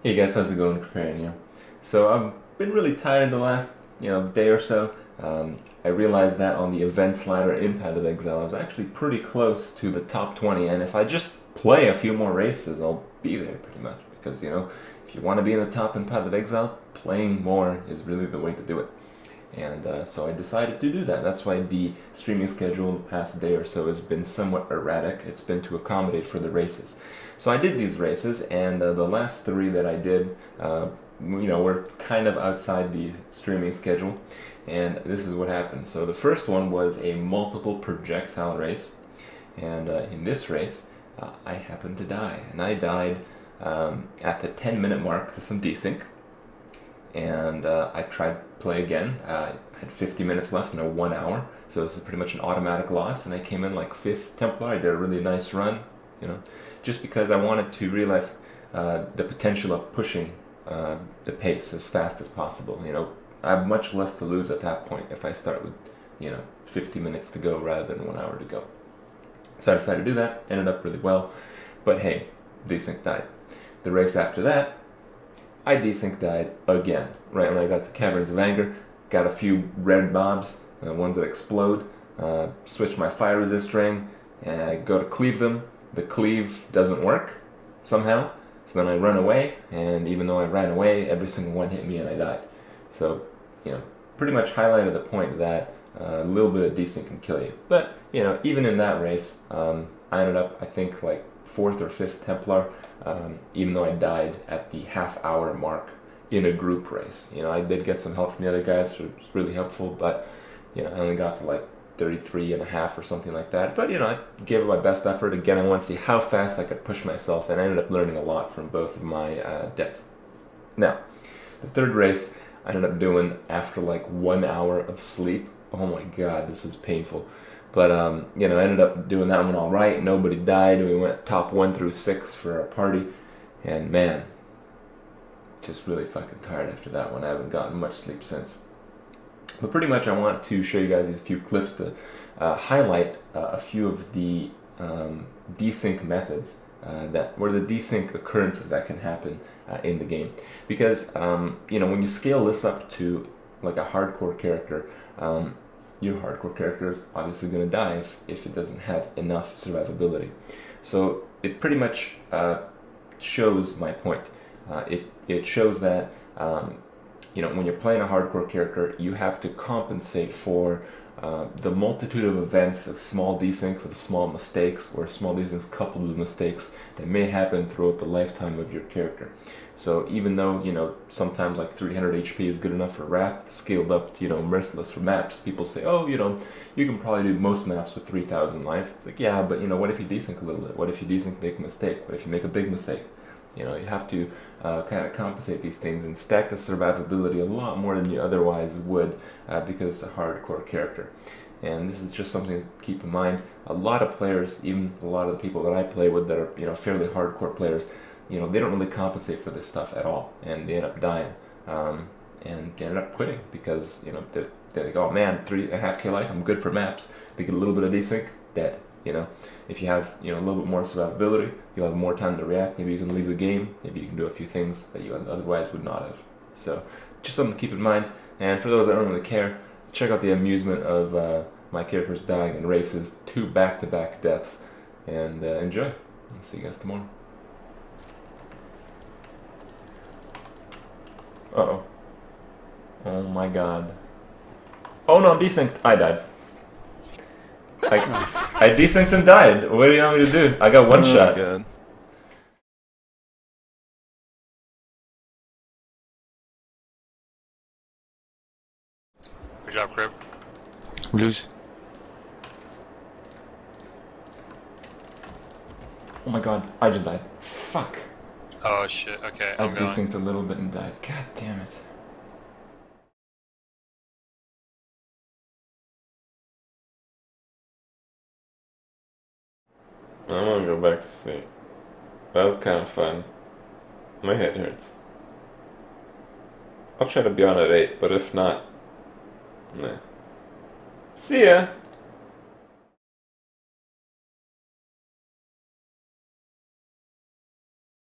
Hey guys, how's it going? Preparing you. So I've been really tired the last day or so. I realized that on the events ladder in Path of Exile, I was actually pretty close to the top 20, and if I just play a few more races, I'll be there pretty much. Because if you want to be in the top in Path of Exile, playing more is really the way to do it. And so I decided to do that. That's why the streaming schedule the past day or so has been somewhat erratic. It's been to accommodate for the races. So I did these races, and the last three that I did, were kind of outside the streaming schedule. And this is what happened. So the first one was a multiple projectile race, and in this race, I happened to die, and I died at the 10-minute mark to some desync. And I tried to play again. I had 50 minutes left in a 1 hour, so this is pretty much an automatic loss, and I came in like 5th Templar. I did a really nice run, just because I wanted to realize the potential of pushing the pace as fast as possible. I have much less to lose at that point if I start with 50 minutes to go rather than 1 hour to go. So I decided to do that. Ended up really well, but hey, desync died. The race after that, I desync died again. Right when I got to Caverns of Anger, got a few red mobs, ones that explode, switch my fire resist ring, and I go to cleave them. The cleave doesn't work somehow, so then I run away, and even though I ran away, every single one hit me and I died. So, pretty much highlighted the point that a little bit of desync can kill you. But, even in that race, I ended up, I think, like 4th or 5th Templar, even though I died at the half-hour mark in a group race. I did get some help from the other guys, which was really helpful, but, I only got to like 33 and a half or something like that. But, I gave it my best effort. Again, I wanted to see how fast I could push myself, and I ended up learning a lot from both of my decks. Now, the third race I ended up doing after like 1 hour of sleep. Oh my god, this was painful. But, I ended up doing that one all right. Nobody died. We went top 1 through 6 for our party. And man, just really fucking tired after that one. I haven't gotten much sleep since. But pretty much I want to show you guys these few clips to highlight a few of the desync methods or the desync occurrences that can happen in the game. Because, when you scale this up to like a hardcore character, your hardcore character is obviously going to die if it doesn't have enough survivability. So it pretty much shows my point. It shows that when you're playing a hardcore character, you have to compensate for the multitude of events of small desyncs, of small mistakes, or small desyncs coupled with mistakes that may happen throughout the lifetime of your character. So even though, sometimes like 300 HP is good enough for Wrath, scaled up to, Merciless for maps, people say, oh, you can probably do most maps with 3000 life. It's like, yeah, but, what if you desync a little bit? What if you desync make a mistake? What if you make a big mistake? You have to kind of compensate these things and stack the survivability a lot more than you otherwise would because it's a hardcore character. And this is just something to keep in mind. A lot of players, even a lot of the people that I play with that are fairly hardcore players, they don't really compensate for this stuff at all, and they end up dying and they end up quitting because they're like, oh man, 3.5k life, I'm good for maps. They get a little bit of desync, dead. If you have a little bit more survivability, you'll have more time to react. Maybe you can leave the game. Maybe you can do a few things that you otherwise would not have. So just something to keep in mind. And for those that don't really care, check out the amusement of my characters dying in races, 2 back-to-back deaths, and enjoy. And see you guys tomorrow. Uh-oh. Oh my god. Oh no, I'm desynced. I died. I desynced and died. What do you want me to do? I got one shot. God. Good job, Crib. Lose. Oh my god, I just died. Fuck. Oh shit, okay, I I'm going. desynced a little bit and died. God damn it. I'm gonna go back to sleep. That was kind of fun. My head hurts. I'll try to be on at 8, but if not, meh. See ya!